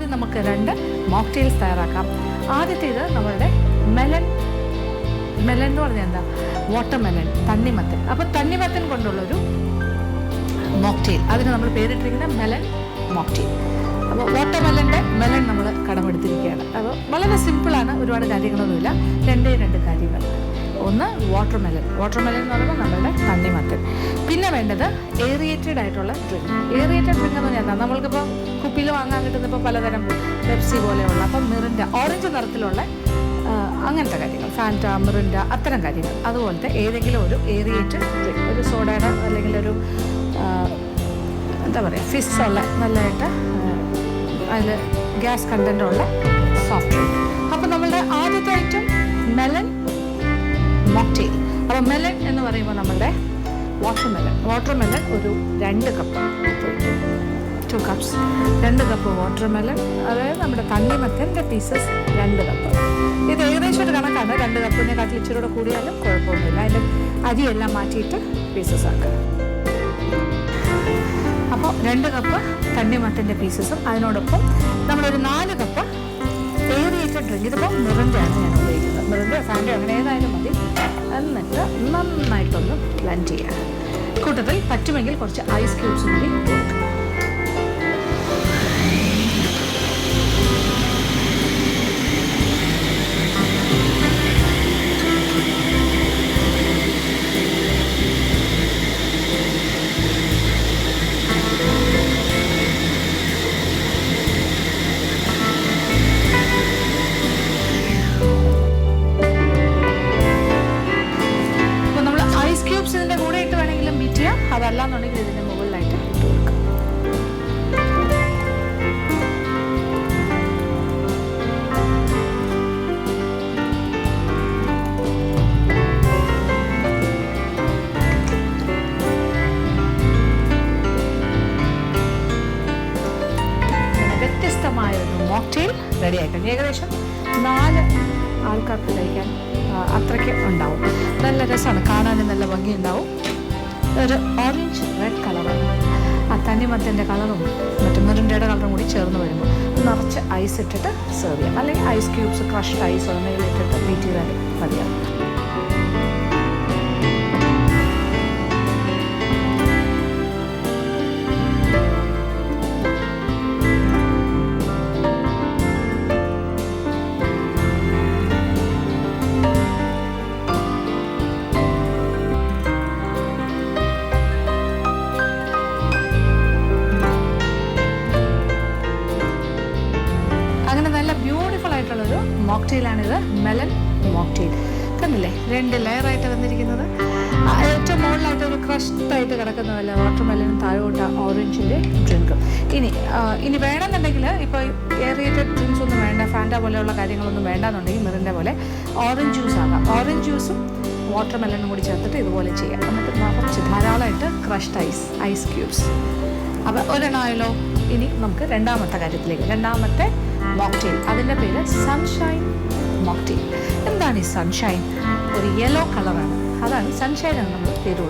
ആദ്യം നമുക്ക് 2 മോക്ടെയിൽസ് തയ്യാറാക്കാം. ആദ്യത്തേത് നമ്മളുടെ മെലൻ എന്ന് പറഞ്ഞാൽ എന്താ, വാട്ടർമെലൻ, തണ്ണിമത്തൻ. അപ്പോൾ തണ്ണിമത്തൻ കൊണ്ടുള്ളൊരു മോക്ടെയിൽ, അതിന് നമ്മൾ പേരിട്ടിരിക്കുന്ന മെലൻ മോക്ടെയിൽ. അപ്പോൾ വാട്ടർമെലൻ്റെ മെലൻ നമ്മൾ കടമെടുത്തിരിക്കുകയാണ്. അപ്പോൾ വളരെ സിമ്പിളാണ്, ഒരുപാട് കാര്യങ്ങളൊന്നുമില്ല. 2 കാര്യങ്ങൾ. ഒന്ന് വാട്ടർമെലൻ എന്ന് പറയുമ്പോൾ നമ്മളുടെ തണ്ണിമത്തൻ. പിന്നെ വേണ്ടത് ഏറിയേറ്റഡ് ആയിട്ടുള്ള ഡ്രിങ്ക്. ഏറിയേറ്റഡ് ഡ്രിങ്ക് എന്ന് പറഞ്ഞാൽ നമ്മൾക്കിപ്പോൾ കുപ്പിയിൽ വാങ്ങാൻ കിട്ടുന്ന ഇപ്പോൾ പലതരം പെപ്സി പോലെയുള്ള, അപ്പം മിറിൻഡ, ഓറഞ്ച് നിറത്തിലുള്ള അങ്ങനത്തെ കാര്യങ്ങൾ, ഫാൻറ്റ, മിറിൻഡ, അത്തരം കാര്യങ്ങൾ. അതുപോലത്തെ ഏതെങ്കിലും ഒരു ഏറിയേറ്റഡ് ഡ്രിങ്ക്, ഒരു സോഡയുടെ അല്ലെങ്കിൽ ഒരു എന്താ പറയുക ഫിസ്സുള്ള നല്ലതായിട്ട് അതിൽ ഗ്യാസ് കണ്ടൻറ്റുള്ള സോഫ്റ്റ് ഡ്രിങ്ക്. അപ്പോൾ നമ്മളുടെ ആദ്യത്തെ ഐറ്റം മെലൻ മോക്ടെയിൽ. അപ്പോൾ മെലൻ എന്ന് പറയുമ്പോൾ നമ്മളുടെ വാട്ടർമെലൻ ഒരു 2 കപ്പ്, 2 കപ്സ്, 2 കപ്പ് വാട്ടർമെലൻ, അതായത് നമ്മുടെ തണ്ണിമത്തൻ്റെ പീസസ് 2 കപ്പ്. ഇത് ഏകദേശം ഒരു കണക്കാണ്. 2 കപ്പിനെക്കാട്ടിൽ ഇച്ചിരി കൂടെ കൂടിയാലും കുഴപ്പമൊന്നുമില്ല. അതിൻ്റെ അരിയെല്ലാം മാറ്റിയിട്ട് പീസസ് ആക്കുക. അപ്പോൾ 2 കപ്പ് തണ്ണിമത്തൻ്റെ പീസസും അതിനോടൊപ്പം നമ്മളൊരു 4 കപ്പ് ഏറിയേറ്റഡ് ഡ്രിങ്ക്. ഇതിപ്പോൾ മിറിൻഡയാണ് ഞാൻ ഉപയോഗിക്കുന്നത്. മിറിൻഡ, ഫാൻഡോ അങ്ങനെ ഏതായാലും മതി. എന്നിട്ട് നന്നായിട്ടൊന്ന് ബ്ലെൻഡ് ചെയ്യുക. കൂട്ടത്തിൽ പറ്റുമെങ്കിൽ കുറച്ച് ഐസ് ക്യൂബ്സ് കൂടി കൊടുക്കുക. ഇതിൻ്റെ കൂടെ ഇട്ട് വേണമെങ്കിലും ബീറ്റ് ചെയ്യാം. അതല്ലാന്നുണ്ടെങ്കിൽ ഇതിൻ്റെ മുകളിലായിട്ട് ഇട്ട് കൊടുക്കാം. വ്യത്യസ്തമായൊരു മോക്ടെയിൽ റെഡി ആയിട്ടുണ്ട്. ഏകദേശം 4 ആൾക്കാർക്ക് കഴിക്കാൻ അത്രയ്ക്ക് ഉണ്ടാവും. നല്ല രസമാണ്, കാണാനും നല്ല ഭംഗിയുണ്ടാവും. ഒരു ഓറഞ്ച് റെഡ് കളറാണ്. ആ തണ്ണിമത്തൻ്റെ കളറും മറ്റു മിറിൻഡയുടെ കളറും കൂടി ചേർന്ന് വരുമ്പോൾ നിറച്ച് ഐസ് ഇട്ടിട്ട് സെർവ് ചെയ്യാം. അല്ലെങ്കിൽ ഐസ് ക്യൂബ്സ്, ക്രഷ്ഡ് ഐസ് എന്തെങ്കിലും ഇട്ടിട്ട് ബീറ്റ് ചെയ്താൽ മതിയാവും. നല്ല ബ്യൂട്ടിഫുൾ ആയിട്ടുള്ളൊരു മോക്ടെയിലാണിത്, മെലൻ മോക്ടെയിൽ. കണ്ടില്ലേ, 2 ലെയറായിട്ട് വന്നിരിക്കുന്നത്. ഏറ്റവും മുകളിലായിട്ട് ഒരു ക്രഷ്ഡായിട്ട് കിടക്കുന്നതല്ല വാട്ടർമെലനും, താഴോട്ട് ഓറഞ്ചിൻ്റെ ഡ്രിങ്കും. ഇനി വേണമെന്നുണ്ടെങ്കിൽ ഇപ്പോൾ ഏറിയേറ്റഡ് ഡ്രിങ്ക്സ് ഒന്നും വേണ്ട, ഫാൻറ്റ പോലെയുള്ള കാര്യങ്ങളൊന്നും വേണ്ടെന്നുണ്ടെങ്കിൽ മിറിൻ്റെ പോലെ ഓറഞ്ച് ജ്യൂസ് ആകാം. ഓറഞ്ച് ജ്യൂസും വാട്ടർമെലനും കൂടി ചേർത്തിട്ട് ഇതുപോലെ ചെയ്യാം. എന്നിട്ട് നിറച്ച് ധാരാളമായിട്ട് ക്രഷ്ഡ് ഐസ് ക്യൂബ്സ്. അപ്പോൾ ഒരെണ്ണമായല്ലോ. ഇനി നമുക്ക് രണ്ടാമത്തെ കാര്യത്തിലേക്ക്. രണ്ടാമത്തെ മോക്ടെയിൽ, അതിൻ്റെ പേര് സൺഷൈൻ മോക്ടെയിൽ. എന്താണ് ഈ സൺഷൈൻ? ഒരു യെല്ലോ കളറാണ്, അതാണ് സൺഷൈൻ എന്ന് നമ്മൾ പേര് കൊടുക്കുന്നത്.